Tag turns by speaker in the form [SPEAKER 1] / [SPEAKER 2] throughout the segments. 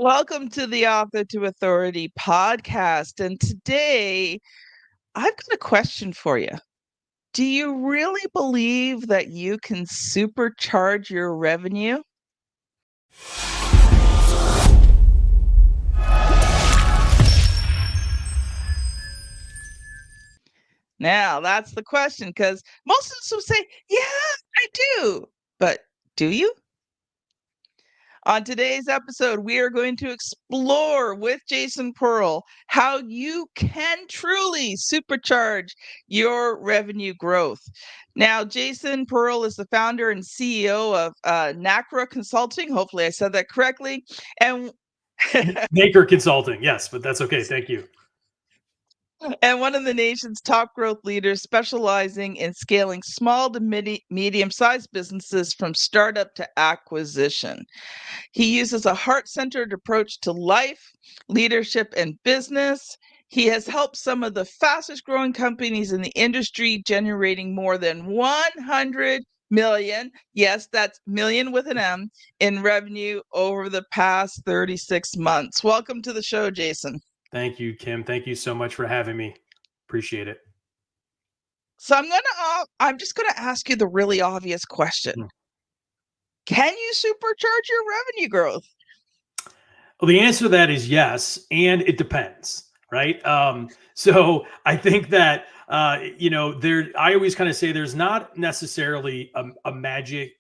[SPEAKER 1] Welcome to the Author to Authority podcast. And today I've got a question for you. Do you really believe that you can supercharge your revenue? Now, that's the question because most of us will say, yeah, I do. But do you? On today's episode, we are going to explore with Jason Pearl how you can truly supercharge your revenue growth. Now, Jason Pearl is the founder and CEO of Nacre Consulting. Hopefully, I said that correctly. And
[SPEAKER 2] Nacre Consulting, yes, but that's okay. Thank you.
[SPEAKER 1] and one of the nation's top growth leaders specializing in scaling small to medium-sized businesses from startup to acquisition. He uses a heart-centered approach to life, leadership, and business. He has helped some of the fastest growing companies in the industry, generating more than 100 million, yes, that's million with an M, in revenue over the past 36 months. Welcome to the show, Jason.
[SPEAKER 2] Thank you, Kim. Thank you so much for having me. Appreciate it.
[SPEAKER 1] So I'm just gonna ask you the really obvious question. Can you supercharge your revenue growth?
[SPEAKER 2] Well, the answer to that is yes, and it depends, right? So I think that I always kind of say there's not necessarily a magic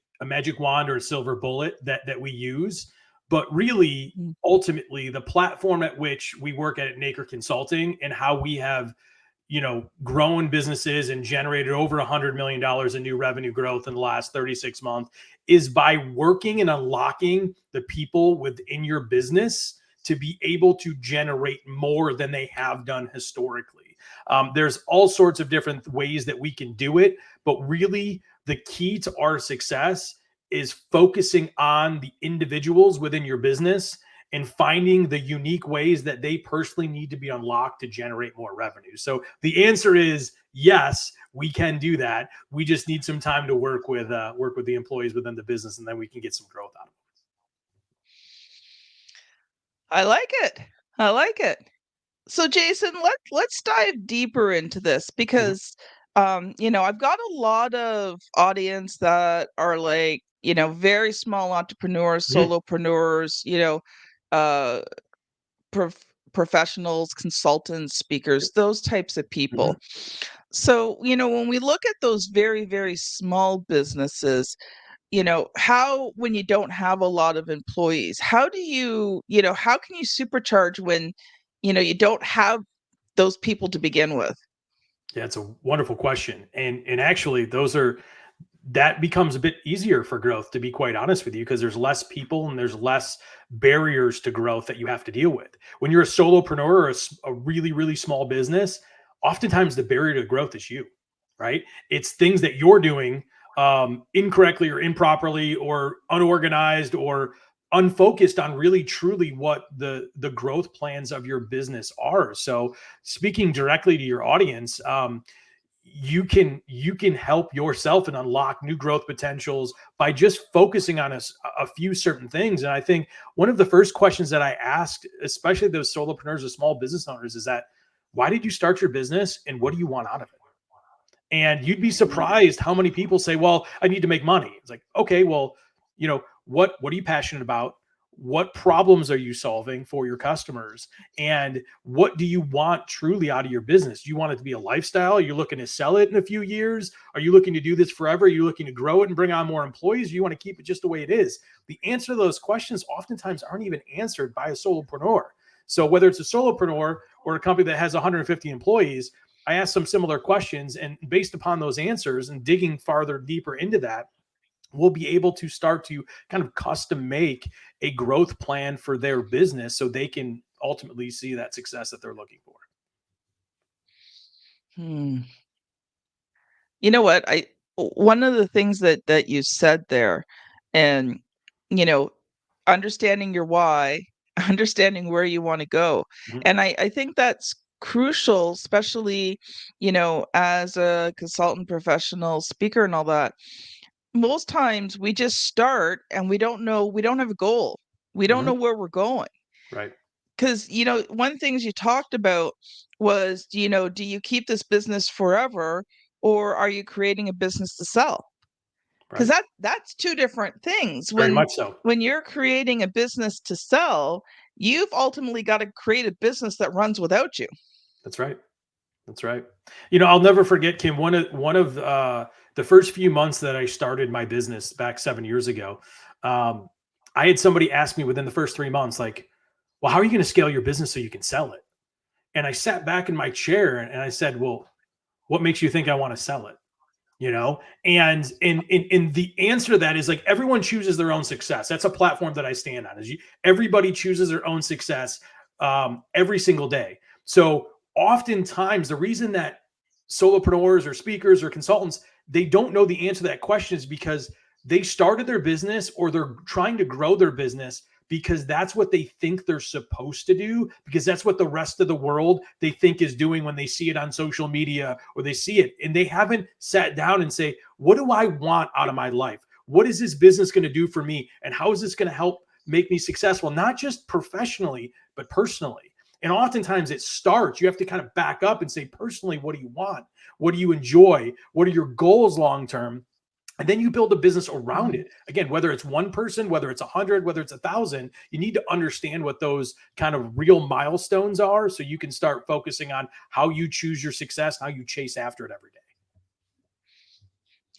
[SPEAKER 2] wand or a silver bullet that we use, but really, ultimately, the platform at which we work at Nacre Consulting and how we have grown businesses and generated over $100 million in new revenue growth in the last 36 months is by working and unlocking the people within your business to be able to generate more than they have done historically. There's all sorts of different ways that we can do it, but really the key to our success is focusing on the individuals within your business and finding the unique ways that they personally need to be unlocked to generate more revenue. So the answer is yes, we can do that. We just need some time to work with the employees within the business, and then we can get some growth out of it.
[SPEAKER 1] I like it. I like it. So Jason, let's dive deeper into this because I've got a lot of audience that are like, very small entrepreneurs,
[SPEAKER 2] Mm-hmm.
[SPEAKER 1] solopreneurs, uh prof- professionals, consultants, speakers, those types of people. So, when we look at those very, very small businesses, how when you don't have a lot of employees, how can you supercharge when, you don't have those people to begin with?
[SPEAKER 2] Yeah, it's a wonderful question, and actually, that becomes a bit easier for growth, to be quite honest with you, because there's less people and there's less barriers to growth that you have to deal with. When you're a solopreneur or a really, really small business, oftentimes the barrier to growth is you, right? It's things that you're doing incorrectly or improperly or unorganized or unfocused on really truly what the growth plans of your business are. So speaking directly to your audience, you can help yourself and unlock new growth potentials by just focusing on a few certain things. And I think one of the first questions that I asked, especially those solopreneurs or small business owners, is that why did you start your business and what do you want out of it? And you'd be surprised how many people say, well, I need to make money. It's like, okay, well, what are you passionate about? What problems are you solving for your customers? And what do you want truly out of your business? Do you want it to be a lifestyle? Are you looking to sell it in a few years? Are you looking to do this forever? Are you looking to grow it and bring on more employees? You want to keep it just the way it is? The answer to those questions oftentimes aren't even answered by a solopreneur. So whether it's a solopreneur or a company that has 150 employees, I asked some similar questions, and based upon those answers and digging farther deeper into that, we'll be able to start to kind of custom make a growth plan for their business so they can ultimately see that success that they're looking for.
[SPEAKER 1] You know what? One of the things that you said there, and you know, understanding your why, understanding where you want to go,
[SPEAKER 2] Mhm.
[SPEAKER 1] and I think that's crucial, especially as a consultant, professional, speaker, and all that. Most times we just start and we don't have a goal. We don't
[SPEAKER 2] Mhm.
[SPEAKER 1] know where we're going.
[SPEAKER 2] Right.
[SPEAKER 1] Because, one things you talked about was, do you keep this business forever, or are you creating a business to sell? Because
[SPEAKER 2] Right.
[SPEAKER 1] that's two different things.
[SPEAKER 2] Very
[SPEAKER 1] When
[SPEAKER 2] much so.
[SPEAKER 1] you're creating a business to sell, you've ultimately got to create a business that runs without you.
[SPEAKER 2] That's right. That's right. I'll never forget, Kim, one of the first few months that I started my business back 7 years ago. Um, I had somebody ask me within the first 3 months, like, well, how are you going to scale your business so you can sell it? And I sat back in my chair and I said, well, what makes you think I want to sell it? And in the answer to that is, like, everyone chooses their own success. That's a platform that I stand on, is everybody chooses their own success every single day. So oftentimes the reason that solopreneurs or speakers or consultants, they don't know the answer to that question is because they started their business, or they're trying to grow their business because that's what they think they're supposed to do, because that's what the rest of the world they think is doing when they see it on social media or they see it, and they haven't sat down and say, what do I want out of my life? What is this business going to do for me, and how is this going to help make me successful, not just professionally but personally? And oftentimes it starts, you have to kind of back up and say, personally, what do you want? What do you enjoy? What are your goals long term? And then you build a business around
[SPEAKER 1] Mhm.
[SPEAKER 2] it. Again, whether it's one person, whether it's 100, whether it's 1,000, you need to understand what those kind of real milestones are, so you can start focusing on how you choose your success, how you chase after it every day.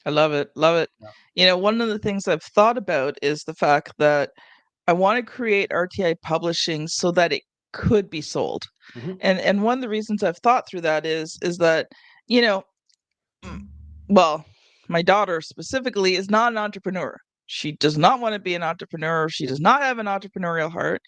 [SPEAKER 1] I love it. Love it.
[SPEAKER 2] Yeah.
[SPEAKER 1] One of the things I've thought about is the fact that I want to create RTI publishing so that it could be sold.
[SPEAKER 2] Mhm.
[SPEAKER 1] And one of the reasons I've thought through that is that, you know, mm, well, my daughter specifically is not an entrepreneur. She does not want to be an entrepreneur. She does not have an entrepreneurial heart.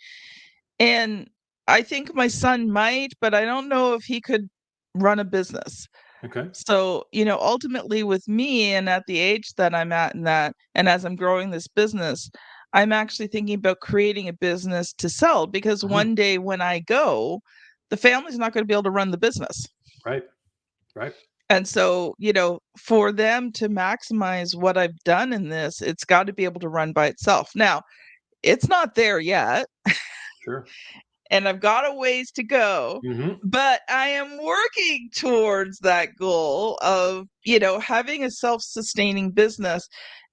[SPEAKER 1] And I think my son might, but I don't know if he could run a business.
[SPEAKER 2] Okay.
[SPEAKER 1] So, ultimately with me and at the age that I'm at, and as I'm growing this business, I'm actually thinking about creating a business to sell, because
[SPEAKER 2] Mhm.
[SPEAKER 1] one day when I go, the family's not going to be able to run the business.
[SPEAKER 2] Right. Right.
[SPEAKER 1] And so, for them to maximize what I've done in this, it's got to be able to run by itself. Now, it's not there yet,
[SPEAKER 2] Sure.
[SPEAKER 1] and I've got a ways to go,
[SPEAKER 2] Mhm.
[SPEAKER 1] but I am working towards that goal of, having a self-sustaining business.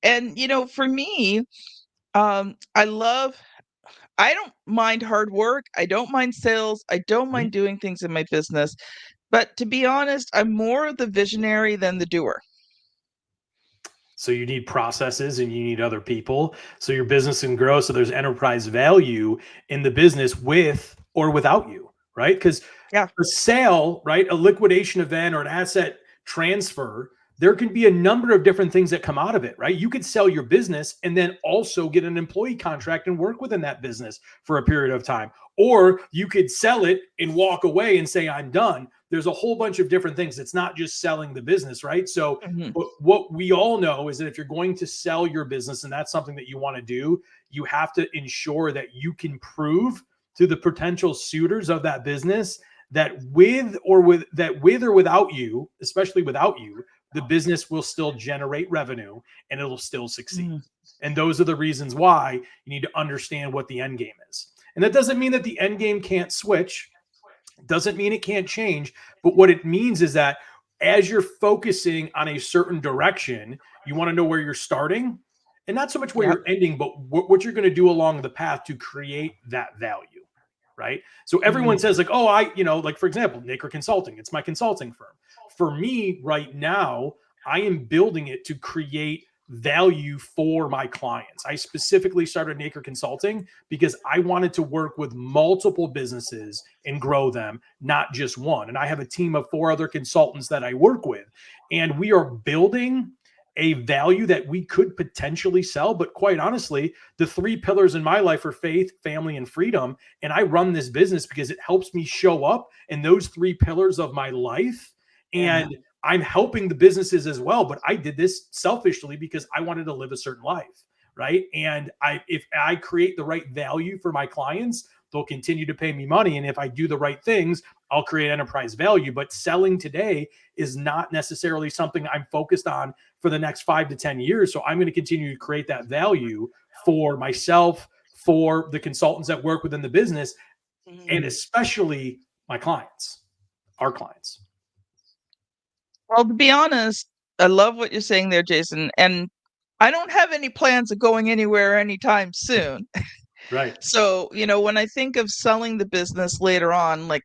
[SPEAKER 1] And, for me, I don't mind hard work. I don't mind sales. I don't
[SPEAKER 2] Mhm.
[SPEAKER 1] mind doing things in my business. But to be honest, I'm more the visionary than the doer.
[SPEAKER 2] So you need processes and you need other people, so your business can grow, so there's enterprise value in the business with or without you, right? Because
[SPEAKER 1] Yeah.
[SPEAKER 2] a sale, right, a liquidation event or an asset transfer, there can be a number of different things that come out of it, right? You could sell your business and then also get an employee contract and work within that business for a period of time. Or you could sell it and walk away and say, I'm done. There's a whole bunch of different things. It's not just selling the business, right? So,
[SPEAKER 1] Mhm.
[SPEAKER 2] but what we all know is that if you're going to sell your business and that's something that you want to do, you have to ensure that you can prove to the potential suitors of that business that with or without you, especially without you, the business will still generate revenue and it'll still succeed.
[SPEAKER 1] Mhm.
[SPEAKER 2] And those are the reasons why you need to understand what the end game is. And that doesn't mean that the end game can't switch. Doesn't mean it can't change, but what it means is that as you're focusing on a certain direction, you want to know where you're starting and not so much where
[SPEAKER 1] Yep.
[SPEAKER 2] you're ending, but what you're going to do along the path to create that value. Right. So everyone
[SPEAKER 1] Mhm.
[SPEAKER 2] says, like, oh, like, for example, Nacre Consulting, it's my consulting firm. For me right now, I am building it to create value for my clients. I specifically started Nacre Consulting because I wanted to work with multiple businesses and grow them, not just one. And I have a team of 4 other consultants that I work with, and we are building a value that we could potentially sell. But quite honestly, the 3 pillars in my life are faith, family, and freedom. And I run this business because it helps me show up in those 3 pillars of my life.
[SPEAKER 1] Yeah.
[SPEAKER 2] And I'm helping the businesses as well. But I did this selfishly because I wanted to live a certain life. Right. And if I create the right value for my clients, they'll continue to pay me money. And if I do the right things, I'll create enterprise value. But selling today is not necessarily something I'm focused on for the next 5 to 10 years. So I'm going to continue to create that value for myself, for the consultants that work within the business, and
[SPEAKER 1] Mhm.
[SPEAKER 2] especially my clients, our clients.
[SPEAKER 1] Well, to be honest, I love what you're saying there, Jason, and I don't have any plans of going anywhere anytime soon.
[SPEAKER 2] Right.
[SPEAKER 1] So, when I think of selling the business later on, like,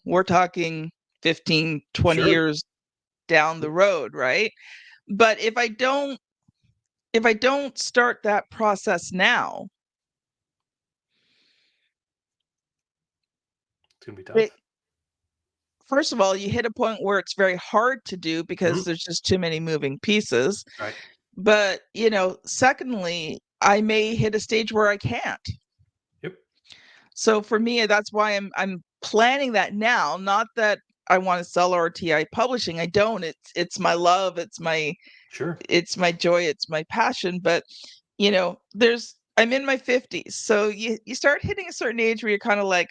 [SPEAKER 1] we're talking 15, 20
[SPEAKER 2] Sure.
[SPEAKER 1] years down the road, right? But if I don't start that process now,
[SPEAKER 2] It's going to be
[SPEAKER 1] it,
[SPEAKER 2] tough.
[SPEAKER 1] first of all, you hit a point where it's very hard to do because
[SPEAKER 2] Mhm.
[SPEAKER 1] there's just too many moving pieces.
[SPEAKER 2] Right.
[SPEAKER 1] But, secondly, I may hit a stage where I can't.
[SPEAKER 2] Yep.
[SPEAKER 1] So for me, that's why I'm planning that now. Not that I want to sell RTI publishing. I don't. It's my love.
[SPEAKER 2] Sure.
[SPEAKER 1] It's my joy. It's my passion. But I'm in my 50s, so you start hitting a certain age where you're kind of like,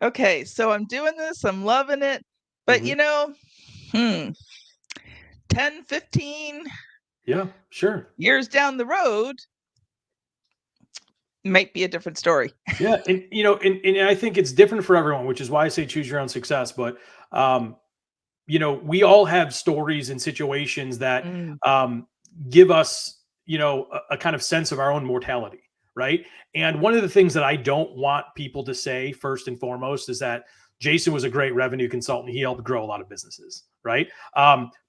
[SPEAKER 1] okay, so I'm doing this. I'm loving it. But
[SPEAKER 2] Hmm.
[SPEAKER 1] 10, 15
[SPEAKER 2] Yeah. Sure.
[SPEAKER 1] years down the road might be a different story.
[SPEAKER 2] Yeah, and and I think it's different for everyone, which is why I say choose your own success. But um, we all have stories and situations that
[SPEAKER 1] Mm,
[SPEAKER 2] um, give us, a kind of sense of our own mortality, right? And one of the things that I don't want people to say first and foremost is that Jason was a great revenue consultant. He helped grow a lot of businesses, right?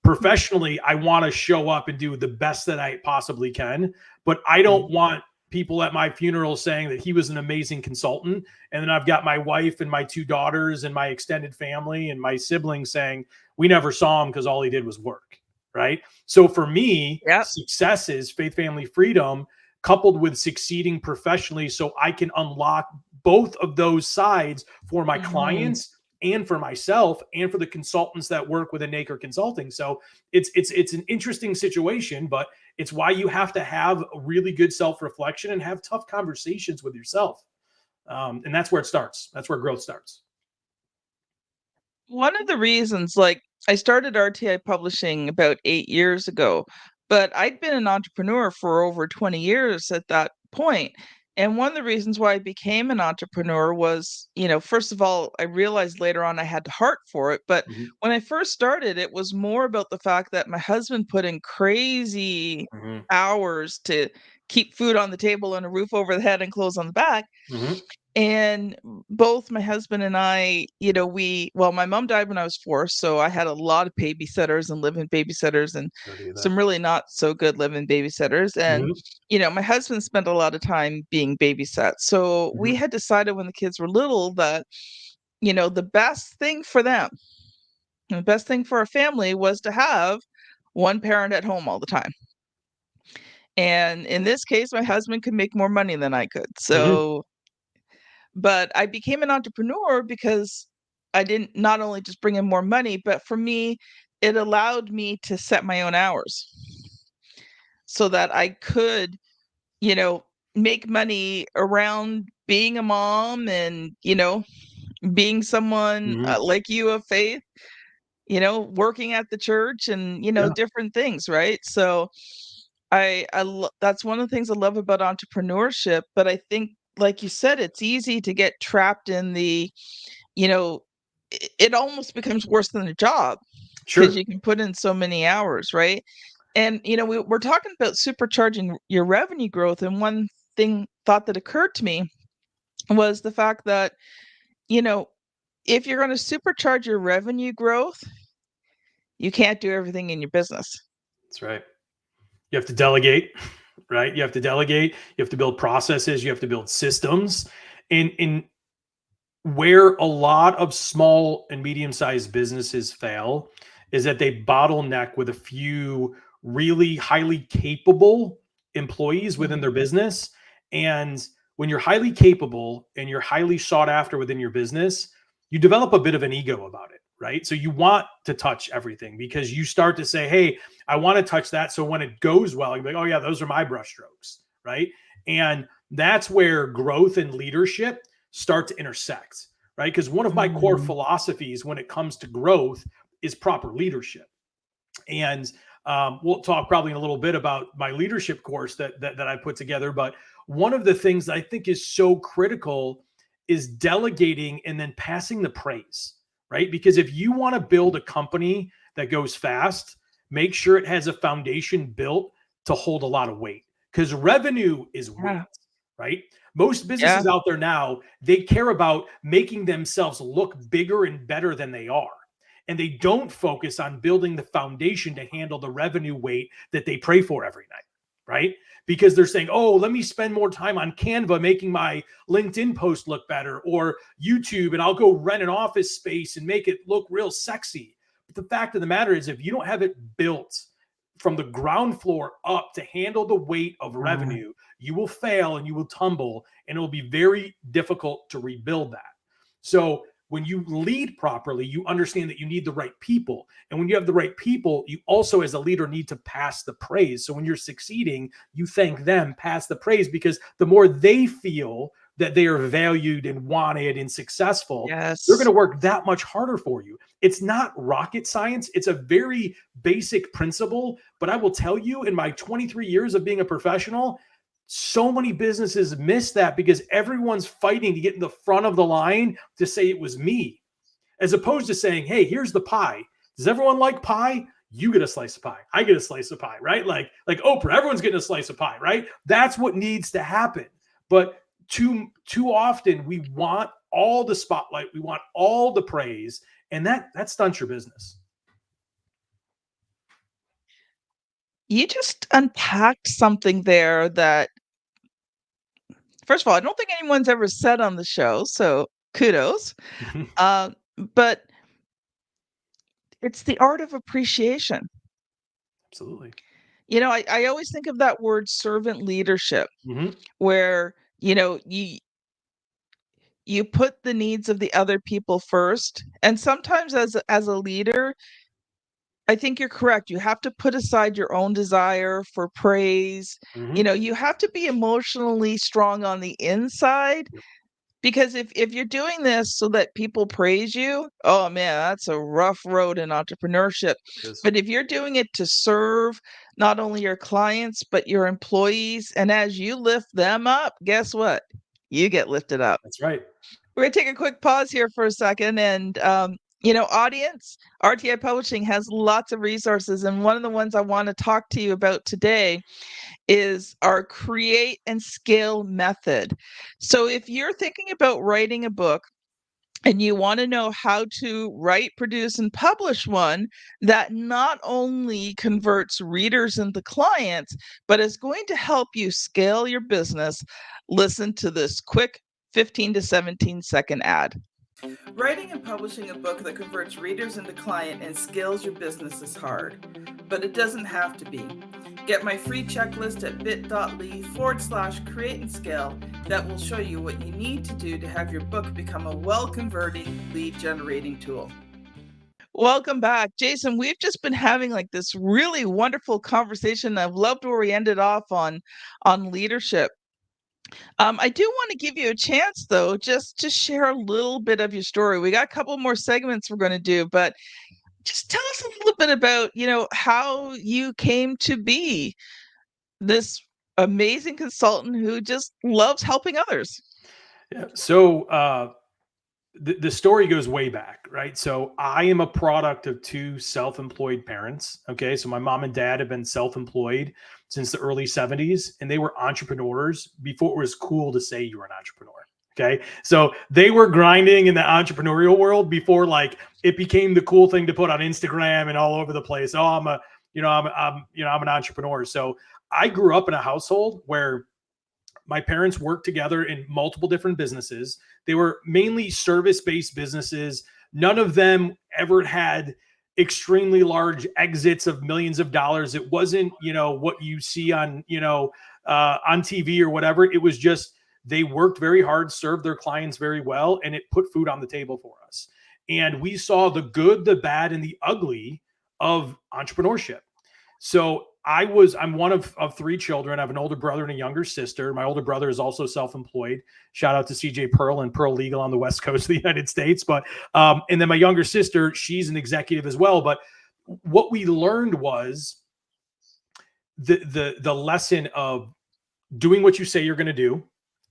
[SPEAKER 2] Professionally, I want to show up and do the best that I possibly can, but I don't
[SPEAKER 1] mm.
[SPEAKER 2] want people at my funeral saying that he was an amazing consultant. And then I've got my wife and my two daughters and my extended family and my siblings saying, we never saw him because all he did was work. Right. So for me,
[SPEAKER 1] Yep.
[SPEAKER 2] success is faith, family, freedom coupled with succeeding professionally so I can unlock both of those sides for my
[SPEAKER 1] Mhm.
[SPEAKER 2] clients and for myself and for the consultants that work within Nacre Consulting. So it's an interesting situation, but it's why you have to have a really good self-reflection and have tough conversations with yourself. And that's where it starts. That's where growth starts.
[SPEAKER 1] One of the reasons, like, I started RTI Publishing about 8 years ago, but I'd been an entrepreneur for over 20 years at that point. And one of the reasons why I became an entrepreneur was, first of all, I realized later on I had the heart for it. But
[SPEAKER 2] Mhm.
[SPEAKER 1] when I first started, it was more about the fact that my husband put in crazy
[SPEAKER 2] Mhm.
[SPEAKER 1] hours to keep food on the table and a roof over the head and clothes on the back.
[SPEAKER 2] Mhm.
[SPEAKER 1] And both my husband and I, my mom died when I was 4, so I had a lot of babysitters and live-in babysitters and
[SPEAKER 2] Sorry to hear that.
[SPEAKER 1] some really not so good live-in babysitters. And,
[SPEAKER 2] Mhm.
[SPEAKER 1] my husband spent a lot of time being babysat. So we
[SPEAKER 2] Mhm.
[SPEAKER 1] had decided when the kids were little that, the best thing for them, the best thing for a family was to have one parent at home all the time. And in this case, my husband could make more money than I could.
[SPEAKER 2] Mhm.
[SPEAKER 1] But I became an entrepreneur because I didn't not only just bring in more money, but for me, it allowed me to set my own hours so that I could, you know, make money around being a mom and, being someone
[SPEAKER 2] Mhm.
[SPEAKER 1] like you of faith, working at the church and,
[SPEAKER 2] Yeah.
[SPEAKER 1] different things, right? So that's one of the things I love about entrepreneurship, but I think like you said, it's easy to get trapped in the, you know, it almost becomes worse than a job because
[SPEAKER 2] Sure.
[SPEAKER 1] you can put in so many hours, right? And we're talking about supercharging your revenue growth, and one thought that occurred to me was the fact that, you know, if you're going to supercharge your revenue growth, you can't do everything in your business.
[SPEAKER 2] That's right. You have to delegate, right? You have to delegate. You have to build processes. You have to build systems. And where a lot of small and medium-sized businesses fail is that they bottleneck with a few really highly capable employees within their
[SPEAKER 1] Mhm.
[SPEAKER 2] business. And when you're highly capable and you're highly sought after within your business, you develop a bit of an ego about it, right? So you want to touch everything because you start to say, hey, I want to touch that. So when it goes well, you're like, oh, yeah, those are my brushstrokes, right? And that's where growth and leadership start to intersect, right? Because one of my core
[SPEAKER 1] Mhm.
[SPEAKER 2] philosophies when it comes to growth is proper leadership. And we'll talk probably in a little bit about my leadership course that I put together. But one of the things that I think is so critical is delegating and then passing the praise, right? Because if you want to build a company that goes fast, make sure it has a foundation built to hold a lot of weight, because revenue is weight,
[SPEAKER 1] Yeah.
[SPEAKER 2] right? Most
[SPEAKER 1] Yeah.
[SPEAKER 2] businesses out there now, they care about making themselves look bigger and better than they are. And they don't focus on building the foundation to handle the revenue weight that they pray for every night, right? Because they're saying, oh, let me spend more time on Canva making my LinkedIn post look better, or YouTube, and I'll go rent an office space and make it look real sexy. But the fact of the matter is, if you don't have it built from the ground floor up to handle the weight of revenue, you will fail and you will tumble, and it will be very difficult to rebuild that. So when you lead properly, you understand that you need the right people. And when you have the right people, you also, as a leader, need to pass the praise. So when you're succeeding, you thank them, pass the praise, because the more they feel that they are valued and wanted and successful, they're going
[SPEAKER 1] Yes.
[SPEAKER 2] to work that much harder for you. It's not rocket science. It's a very basic principle. But I will tell you, in my 23 years of being a professional, so many businesses miss that because everyone's fighting to get in the front of the line to say it was me, as opposed to saying, hey, here's the pie. Does everyone like pie? You get a slice of pie. I get a slice of pie, right? Like Oprah, everyone's getting a slice of pie, right? That's what needs to happen. But too often we want all the spotlight, we want all the praise, and that stunts your business.
[SPEAKER 1] You just unpacked something there that, first of all, I don't think anyone's ever said on the show, so kudos. Uh, but it's the art of appreciation.
[SPEAKER 2] Absolutely.
[SPEAKER 1] I always think of that word servant leadership,
[SPEAKER 2] Mm-hmm.
[SPEAKER 1] where, you put the needs of the other people first. And sometimes as a leader, I think you're correct. You have to put aside your own desire for praise.
[SPEAKER 2] Mm-hmm.
[SPEAKER 1] You have to be emotionally strong on the inside,
[SPEAKER 2] Yep.
[SPEAKER 1] because if you're doing this so that people praise you, oh man, that's a rough road in entrepreneurship.
[SPEAKER 2] It is.
[SPEAKER 1] But if you're doing it to serve not only your clients, but your employees, and as you lift them up, guess what? You get lifted up.
[SPEAKER 2] That's right.
[SPEAKER 1] We're going to take a quick pause here for a second. And, audience, RTI Publishing has lots of resources. And one of the ones I want to talk to you about today is our create and scale method. So if you're thinking about writing a book and you want to know how to write, produce, and publish one that not only converts readers into clients, but is going to help you scale your business, listen to this quick 15 to 17-second ad. Writing and publishing a book that converts readers into client and scales your business is hard, but it doesn't have to be. Get my free checklist at bit.ly/create and scale that will show you what you need to do to have your book become a well-converting lead generating tool. Welcome back. Jason, we've just been having like this really wonderful conversation. I've loved where we ended off on leadership. I do want to give you a chance, though, just to share a little bit of your story. We got a couple more segments we're going to do, but just tell us a little bit about, how you came to be this amazing consultant who just loves helping others.
[SPEAKER 2] Yeah. So the story goes way back, right? So I am a product of two self-employed parents. Okay. So my mom and dad have been self-employed since the early 70s, and they were entrepreneurs before it was cool to say you were an entrepreneur. Okay. So they were grinding in the entrepreneurial world before like it became the cool thing to put on Instagram and all over the place. Oh, I'm an entrepreneur. So I grew up in a household where my parents worked together in multiple different businesses. They were mainly service-based businesses. None of them ever had extremely large exits of millions of dollars. It wasn't, what you see on, on TV or whatever. It was just they worked very hard, served their clients very well, and it put food on the table for us. And we saw the good, the bad, and the ugly of entrepreneurship. So I'm one of three children. I have an older brother and a younger sister. My older brother is also self-employed. Shout out to CJ Pearl and Pearl Legal on the West Coast of the United States. But and then my younger sister, she's an executive as well. But what we learned was the lesson of doing what you say you're going to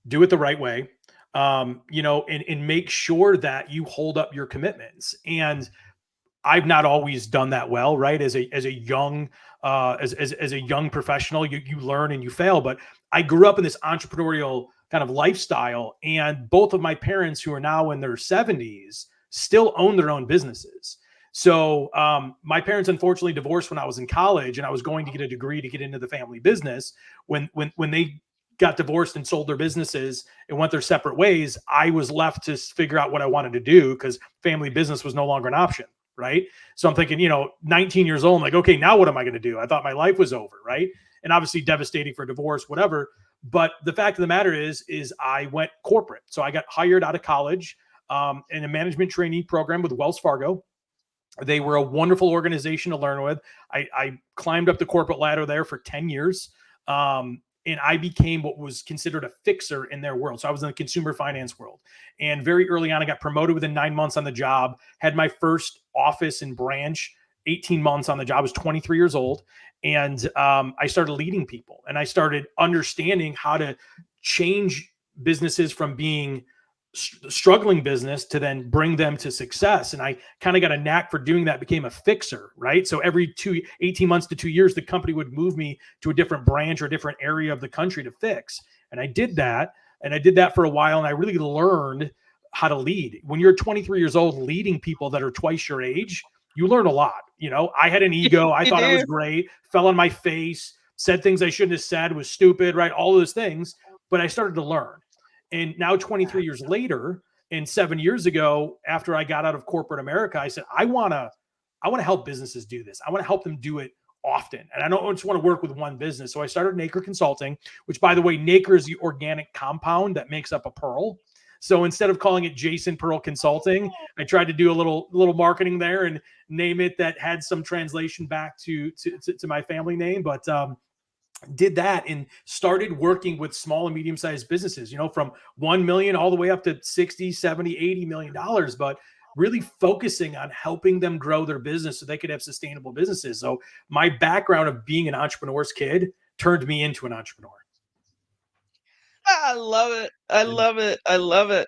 [SPEAKER 2] do it the right way, and make sure that you hold up your commitments. And I've not always done that well, right? As a young as a young professional, you learn and you fail. But I grew up in this entrepreneurial kind of lifestyle, and both of my parents, who are now in their 70s, still own their own businesses. So my parents unfortunately divorced when I was in college, and I was going to get a degree to get into the family business. When they got divorced and sold their businesses and went their separate ways, I was left to figure out what I wanted to do, because family business was no longer an option. Right. So I'm thinking, 19 years old, I'm like, okay, now what am I going to do? I thought my life was over. Right. And obviously devastating for divorce, whatever. But the fact of the matter is I went corporate. So I got hired out of college in a management trainee program with Wells Fargo. They were a wonderful organization to learn with. I climbed up the corporate ladder there for 10 years. And I became what was considered a fixer in their world. So I was in the consumer finance world. And very early on, I got promoted within 9 months on the job, had my first office and branch, 18 months on the job. I was 23 years old. And I started leading people, and I started understanding how to change businesses from being struggling business to then bring them to success. And I kind of got a knack for doing that, became a fixer, right? So every 18 months to 2 years, the company would move me to a different branch or a different area of the country to fix. And I did that. And I did that for a while. And I really learned how to lead. When you're 23 years old, leading people that are twice your age, you learn a lot. I had an ego. I
[SPEAKER 1] You
[SPEAKER 2] thought I was
[SPEAKER 1] do.
[SPEAKER 2] great, fell on my face, said things I shouldn't have said, was stupid, right? All those things. But I started to learn. And now 23 years later, and 7 years ago, after I got out of corporate America, I said, I want to help businesses do this. I want to help them do it often. And I don't just want to work with one business. So I started Nacre Consulting, which, by the way, Nacre is the organic compound that makes up a pearl. So instead of calling it Jason Pearl Consulting, I tried to do a little marketing there and name it that had some translation back to my family name. But did that and started working with small and medium-sized businesses, from 1 million all the way up to 60, 70, 80 million dollars, but really focusing on helping them grow their business so they could have sustainable businesses. So my background of being an entrepreneur's kid turned me into an entrepreneur.
[SPEAKER 1] I love it. I love it. I love it.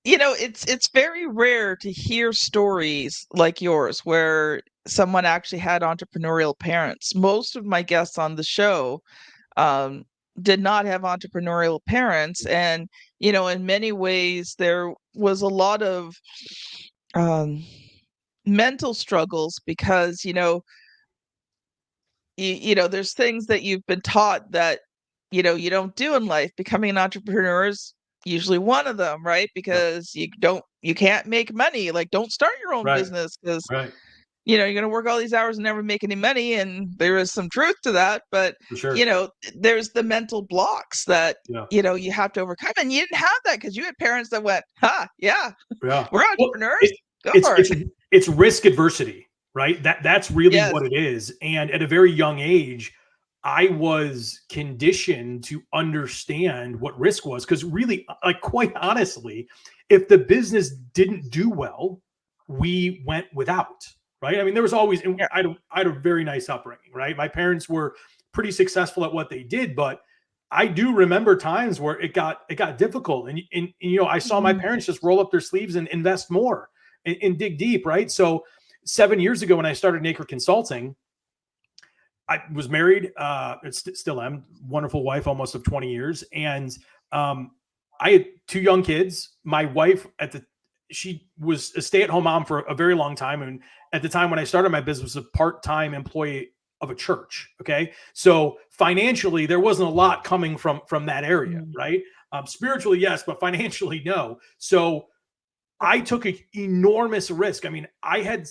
[SPEAKER 1] It's very rare to hear stories like yours where someone actually had entrepreneurial parents. Most of my guests on the show um, did not have entrepreneurial parents, and in many ways there was a lot of um, mental struggles because there's things that you've been taught that you don't do in life. Becoming an entrepreneur is usually one of them, right?
[SPEAKER 2] Yep.
[SPEAKER 1] Because you can't make money. Like, don't start your own
[SPEAKER 2] Right.
[SPEAKER 1] business because
[SPEAKER 2] Right.
[SPEAKER 1] you're going to work all these hours and never make any money, and there is some truth to that. But
[SPEAKER 2] For sure.
[SPEAKER 1] there's the mental blocks that
[SPEAKER 2] Yeah.
[SPEAKER 1] you have to overcome, and you didn't have that because you had parents that went, yeah,
[SPEAKER 2] Yeah.
[SPEAKER 1] we're
[SPEAKER 2] Well,
[SPEAKER 1] entrepreneurs, go
[SPEAKER 2] it's
[SPEAKER 1] for it.
[SPEAKER 2] it's it's risk adversity, right? That's really
[SPEAKER 1] Yes.
[SPEAKER 2] what it is. And at a very young age, I was conditioned to understand what risk was, because really, like, quite honestly, if the business didn't do well, we went without, right? I mean, there was always, and
[SPEAKER 1] Yeah.
[SPEAKER 2] I had a very nice upbringing, right? My parents were pretty successful at what they did, but I do remember times where it got difficult, and I saw my
[SPEAKER 1] Mhm.
[SPEAKER 2] parents just roll up their sleeves and invest more and dig deep, right? So 7 years ago when I started Nacre Consulting, I was married. Still am. Wonderful wife, almost of 20 years. And I had two young kids. My wife she was a stay-at-home mom for a very long time. And at the time when I started my business, was a part-time employee of a church. Okay. So financially, there wasn't a lot coming from that area,
[SPEAKER 1] Mhm.
[SPEAKER 2] right? Spiritually, yes, but financially, no. So I took an enormous risk. I mean, I had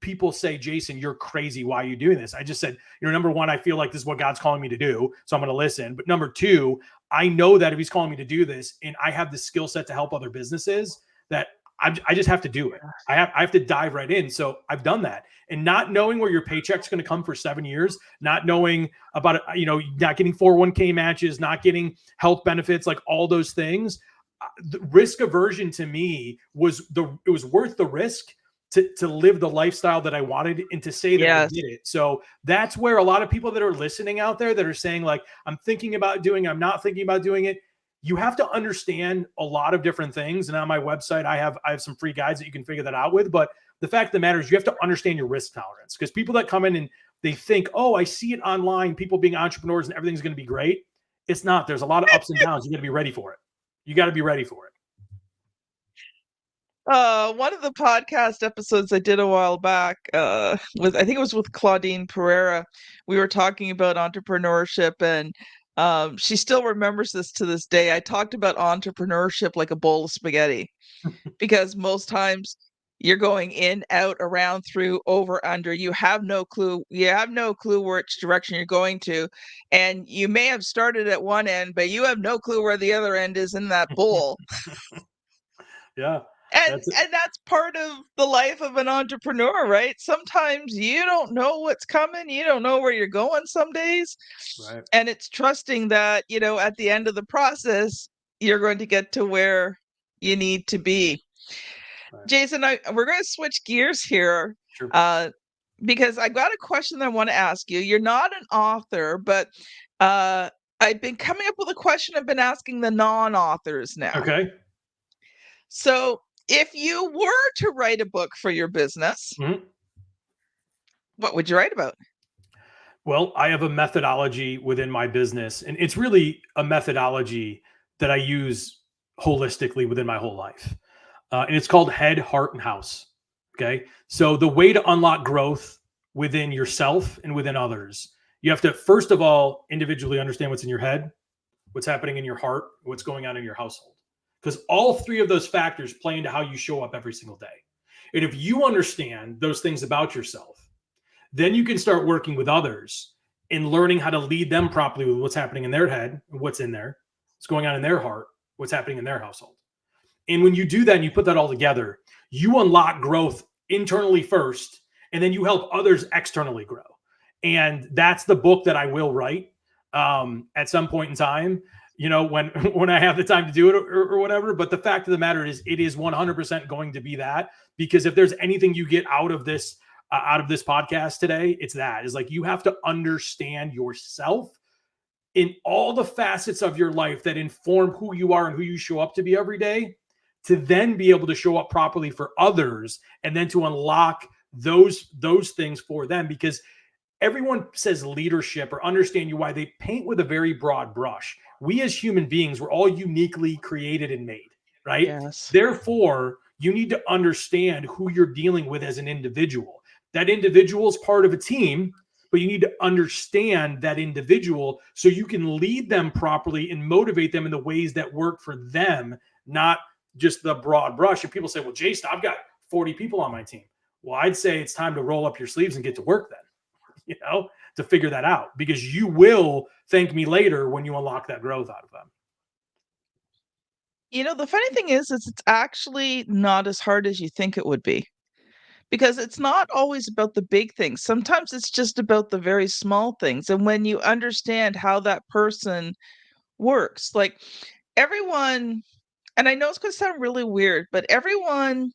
[SPEAKER 2] people say, Jason, you're crazy. Why are you doing this? I just said, number one, I feel like this is what God's calling me to do. So I'm going to listen. But number two, I know that if he's calling me to do this and I have the skill set to help other businesses, that I just have to do it. I have to dive right in. So I've done that. And not knowing where your paycheck's going to come for 7 years, not knowing about, not getting 401k matches, not getting health benefits, like all those things, the risk aversion to me it was worth the risk, to live the lifestyle that I wanted and to say that I
[SPEAKER 1] Yes.
[SPEAKER 2] did it. So that's where a lot of people that are listening out there that are saying like, I'm thinking about doing, I'm not thinking about doing it. You have to understand a lot of different things. And on my website, I have some free guides that you can figure that out with. But the fact of the matter is you have to understand your risk tolerance, because people that come in and they think, oh, I see it online, people being entrepreneurs and everything's going to be great. It's not. There's a lot of ups and downs. You got to be ready for it. You got to be ready for it.
[SPEAKER 1] One of the podcast episodes I did a while back, was, I think it was with Claudine Pereira. We were talking about entrepreneurship, and she still remembers this to this day. I talked about entrepreneurship like a bowl of spaghetti, because most times you're going in, out, around, through, over, under. You have no clue. You have no clue which direction you're going to, and you may have started at one end, but you have no clue where the other end is in that bowl.
[SPEAKER 2] Yeah.
[SPEAKER 1] And
[SPEAKER 2] That's it.
[SPEAKER 1] and that's part of the life of an entrepreneur, right? Sometimes you don't know what's coming, you don't know where you're going some days,
[SPEAKER 2] Right.
[SPEAKER 1] and it's trusting that, at the end of the process, you're going to get to where you need to be.
[SPEAKER 2] Right.
[SPEAKER 1] Jason, we're going to switch gears here,
[SPEAKER 2] Sure.
[SPEAKER 1] uh, because I got a question that I want to ask you. You're not an author, but I've been coming up with a question I've been asking the non-authors now.
[SPEAKER 2] Okay.
[SPEAKER 1] So, if you were to write a book for your business,
[SPEAKER 2] Mhm.
[SPEAKER 1] what would you write about?
[SPEAKER 2] Well, I have a methodology within my business, and it's really a methodology that I use holistically within my whole life. And it's called Head, Heart, and House. Okay. So, the way to unlock growth within yourself and within others, you have to, first of all, individually understand what's in your head, what's happening in your heart, what's going on in your household. Because all three of those factors play into how you show up every single day. And if you understand those things about yourself, then you can start working with others and learning how to lead them properly with what's happening in their head, what's in there, what's going on in their heart, what's happening in their household. And when you do that and you put that all together, you unlock growth internally first, and then you help others externally grow. And that's the book that I will write at some point in time, when when I have the time to do it, or whatever. But the fact of the matter is, it is 100% going to be that, because if there's anything you get out of this podcast today, it's that is like, you have to understand yourself in all the facets of your life that inform who you are and who you show up to be every day, to then be able to show up properly for others, and then to unlock those things for them. Because everyone says leadership or understand you why, they paint with a very broad brush. We as human beings, we're all uniquely created and made, right?
[SPEAKER 1] Yes.
[SPEAKER 2] Therefore, you need to understand who you're dealing with as an individual. That individual is part of a team, but you need to understand that individual so you can lead them properly and motivate them in the ways that work for them, not just the broad brush. And people say, well, Jason, I've got 40 people on my team. Well, I'd say it's time to roll up your sleeves and get to work then, to figure that out, because you will thank me later when you unlock that growth out of them.
[SPEAKER 1] The funny thing is it's actually not as hard as you think it would be, because it's not always about the big things. Sometimes it's just about the very small things. And when you understand how that person works, like everyone, and I know it's going to sound really weird, but everyone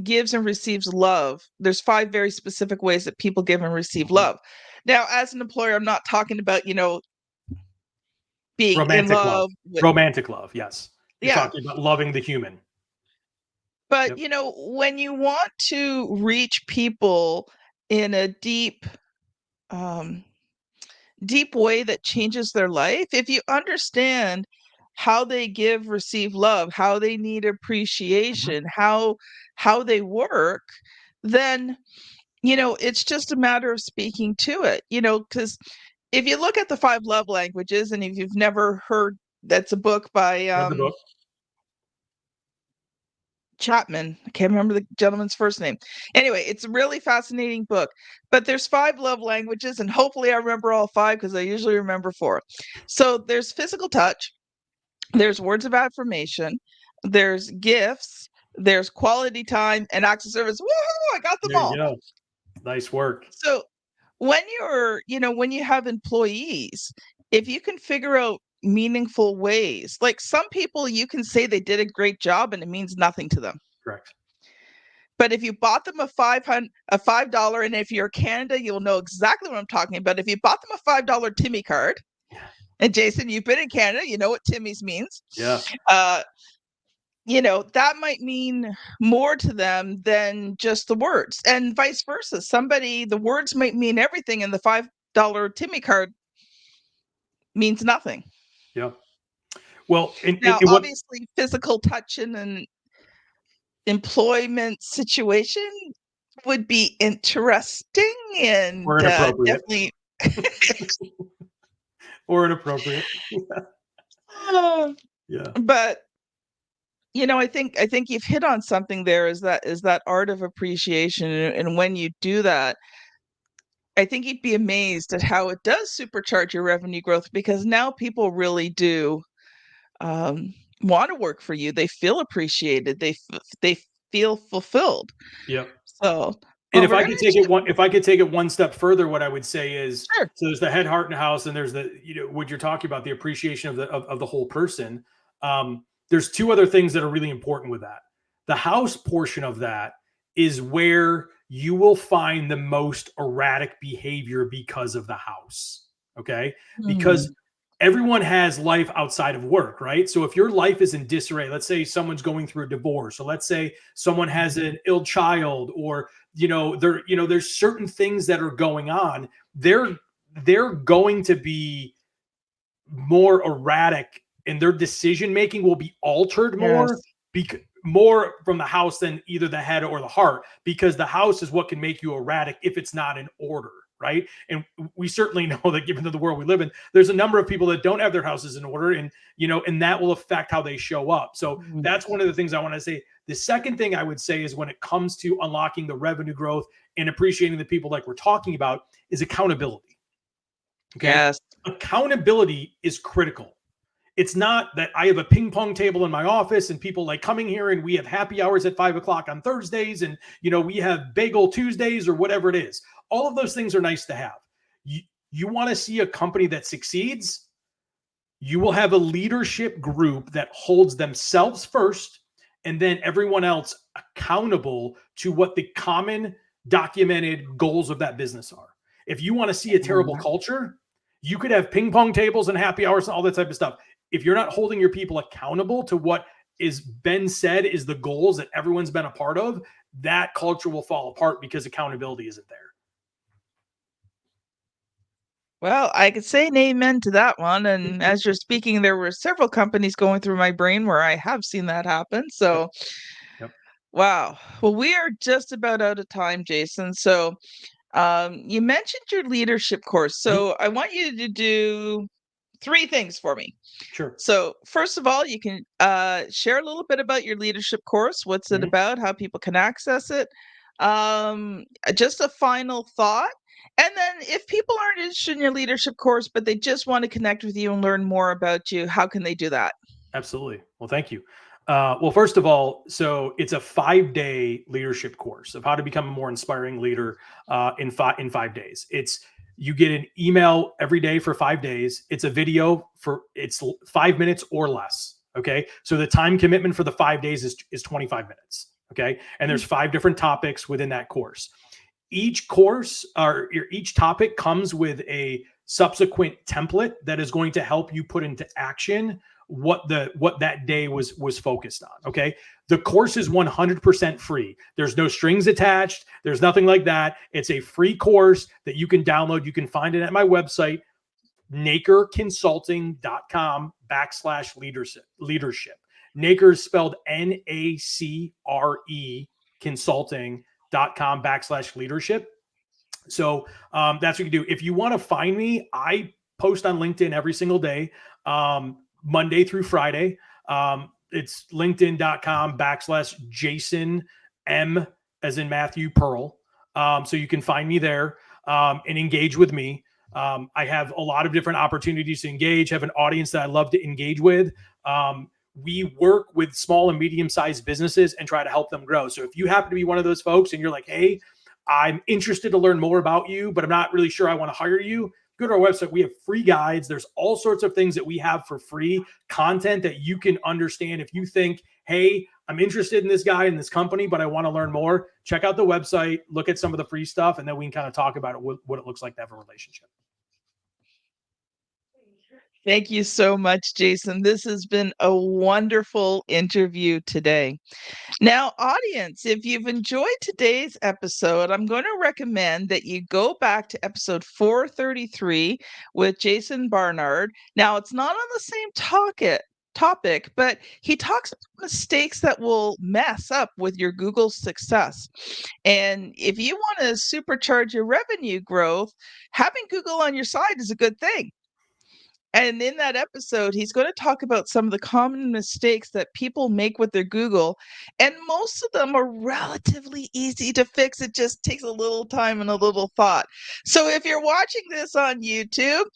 [SPEAKER 1] gives and receives love. There's 5 very specific ways that people give and receive
[SPEAKER 2] Mhm.
[SPEAKER 1] love. Now, as an employer, I'm not talking about, being in
[SPEAKER 2] Romantic love.
[SPEAKER 1] love with,
[SPEAKER 2] Romantic love. Yes. You're
[SPEAKER 1] yeah,
[SPEAKER 2] talking about loving the human.
[SPEAKER 1] but,
[SPEAKER 2] Yep.
[SPEAKER 1] when you want to reach people in a um, deep way that changes their life, if you understand how they give, receive love, how they need
[SPEAKER 2] Mhm.
[SPEAKER 1] appreciation, how they work, then it's just a matter of speaking to it, because if you look at the 5 love languages, and if you've never heard, that's a book by
[SPEAKER 2] Read the book.
[SPEAKER 1] Chapman. I can't remember the gentleman's first name. Anyway, it's a really fascinating book. But there's 5 love languages, and hopefully I remember all 5, because I usually remember 4. So there's physical touch, there's words of affirmation, there's gifts, there's quality time, and acts of service. Woohoo! I got them
[SPEAKER 2] There you
[SPEAKER 1] all.
[SPEAKER 2] go. Nice work.
[SPEAKER 1] So when you have employees, if you can figure out meaningful ways, like some people, you can say they did a great job and it means nothing to them.
[SPEAKER 2] Correct.
[SPEAKER 1] But if you bought them a $5, and if you're Canada, you'll know exactly what I'm talking about. If you bought them a $5 Timmy card, and Jason, you've been in Canada, you know what Timmy's means.
[SPEAKER 2] Yeah.
[SPEAKER 1] Uh, that might mean more to them than just the words, and vice versa. The words might mean everything, and the $5 Timmy card means nothing.
[SPEAKER 2] Yeah. Well,
[SPEAKER 1] Now,
[SPEAKER 2] what
[SPEAKER 1] obviously, physical touch in an employment situation would be interesting and
[SPEAKER 2] or inappropriate
[SPEAKER 1] definitely.
[SPEAKER 2] or inappropriate.
[SPEAKER 1] uh,
[SPEAKER 2] Yeah.
[SPEAKER 1] but I think you've hit on something there. Is that art of appreciation, and when you do that, I think you'd be amazed at how it does supercharge your revenue growth, because now people really do um, want to work for you. They feel appreciated. They feel fulfilled.
[SPEAKER 2] Yep.
[SPEAKER 1] So,
[SPEAKER 2] And
[SPEAKER 1] we're gonna
[SPEAKER 2] if I could take it one step further, what I would say is,
[SPEAKER 1] sure.
[SPEAKER 2] so there's the head, heart, and house, and there's the, what you're talking about, the appreciation of the whole person. There's two other things that are really important with that. The house portion of that is where you will find the most erratic behavior because of the house. Okay. Because
[SPEAKER 1] Hmm.
[SPEAKER 2] everyone has life outside of work, right? So if your life is in disarray, let's say someone's going through a divorce, or let's say someone has an ill child, or there's certain things that are going on. They're going to be more erratic, and their decision making will be altered more,
[SPEAKER 1] Yes.
[SPEAKER 2] more from the house than either the head or the heart, because the house is what can make you erratic if it's not in order, right? And we certainly know that, given the world we live in, there's a number of people that don't have their houses in order, and that will affect how they show up. So
[SPEAKER 1] Mhm.
[SPEAKER 2] that's one of the things I want to say. The second thing I would say is, when it comes to unlocking the revenue growth and appreciating the people like we're talking about, is accountability. Okay.
[SPEAKER 1] Yes.
[SPEAKER 2] Accountability is critical. It's not that I have a ping pong table in my office and people like coming here and we have happy hours at 5 o'clock on Thursdays, and we have bagel Tuesdays or whatever it is. All of those things are nice to have. You want to see a company that succeeds, you will have a leadership group that holds themselves first, and then everyone else accountable to what the common documented goals of that business are. If you want to see a terrible
[SPEAKER 1] Mhm.
[SPEAKER 2] culture, you could have ping pong tables and happy hours and all that type of stuff. If you're not holding your people accountable to what is been said is the goals that everyone's been a part of, that culture will fall apart because accountability isn't there.
[SPEAKER 1] Well, I could say an amen to that one. And as you're speaking, there were several companies going through my brain where I have seen that happen.
[SPEAKER 2] Yep.
[SPEAKER 1] So,
[SPEAKER 2] Yep.
[SPEAKER 1] wow. Well, we are just about out of time, Jason. So, you mentioned your leadership course.
[SPEAKER 2] Mhm.
[SPEAKER 1] So, I want you to do three things for me.
[SPEAKER 2] Sure.
[SPEAKER 1] So, first of all, you can share a little bit about your leadership course. What's it
[SPEAKER 2] Mhm.
[SPEAKER 1] about? How people can access it? Just a final thought. And then, if people aren't interested in your leadership course, but they just want to connect with you and learn more about you, how can they do that?
[SPEAKER 2] Absolutely. Well, thank you. Well, first of all, so it's a 5-day leadership course of how to become a more inspiring leader in 5 days. You get an email every day for 5 days. It's a video it's 5 minutes or less. Okay, so the time commitment for the 5 days is 25 minutes. Okay, and there's 5 different topics within that course. Each course or each topic comes with a subsequent template that is going to help you put into action what that day was focused on. Okay, the course is 100% free. There's no strings attached, there's nothing like that. It's a free course that you can download. You can find it at my website, nacreconsulting.com/leadership. Nacre is spelled NACRE consulting.com/leadership. So that's what you do. If you want to find me, I post on LinkedIn every single day, Monday through Friday. It's linkedin.com/Jason M as in Matthew Pearl. So you can find me there and engage with me. I have a lot of different opportunities to engage, have an audience that I love to engage with. We work with small and medium-sized businesses and try to help them grow. So if you happen to be one of those folks and you're like, hey, I'm interested to learn more about you, but I'm not really sure I want to hire you, go to our website. We have free guides. There's all sorts of things that we have for free content that you can understand. If you think, hey, I'm interested in this guy and this company, but I want to learn more. Check out the website, look at some of the free stuff, and then we can kind of talk about it, what it looks like to have a relationship.
[SPEAKER 1] Thank you so much, Jason. This has been a wonderful interview today. Now, audience, if you've enjoyed today's episode, I'm going to recommend that you go back to episode 433 with Jason Barnard. Now, it's not on the same topic, but he talks about mistakes that will mess up with your Google success. And if you want to supercharge your revenue growth, having Google on your side is a good thing. And in that episode, he's going to talk about some of the common mistakes that people make with their Google. And most of them are relatively easy to fix. It just takes a little time and a little thought. So if you're watching this on YouTube,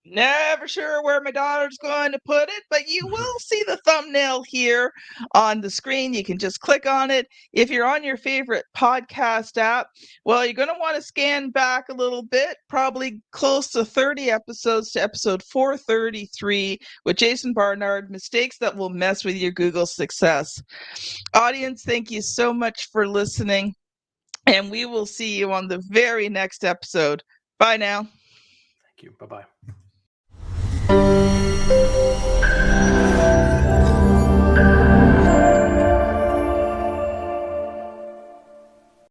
[SPEAKER 1] never sure where my daughter's going to put it, but you will see the thumbnail here on the screen. You can just click on it. If you're on your favorite podcast app, well, you're going to want to scan back a little bit, probably close to 30 episodes to episode 433 with Jason Barnard, Mistakes That Will Mess With Your Google Success. Audience, thank you so much for listening, and we will see you on the very next episode. Bye now.
[SPEAKER 2] Thank you. Bye-bye.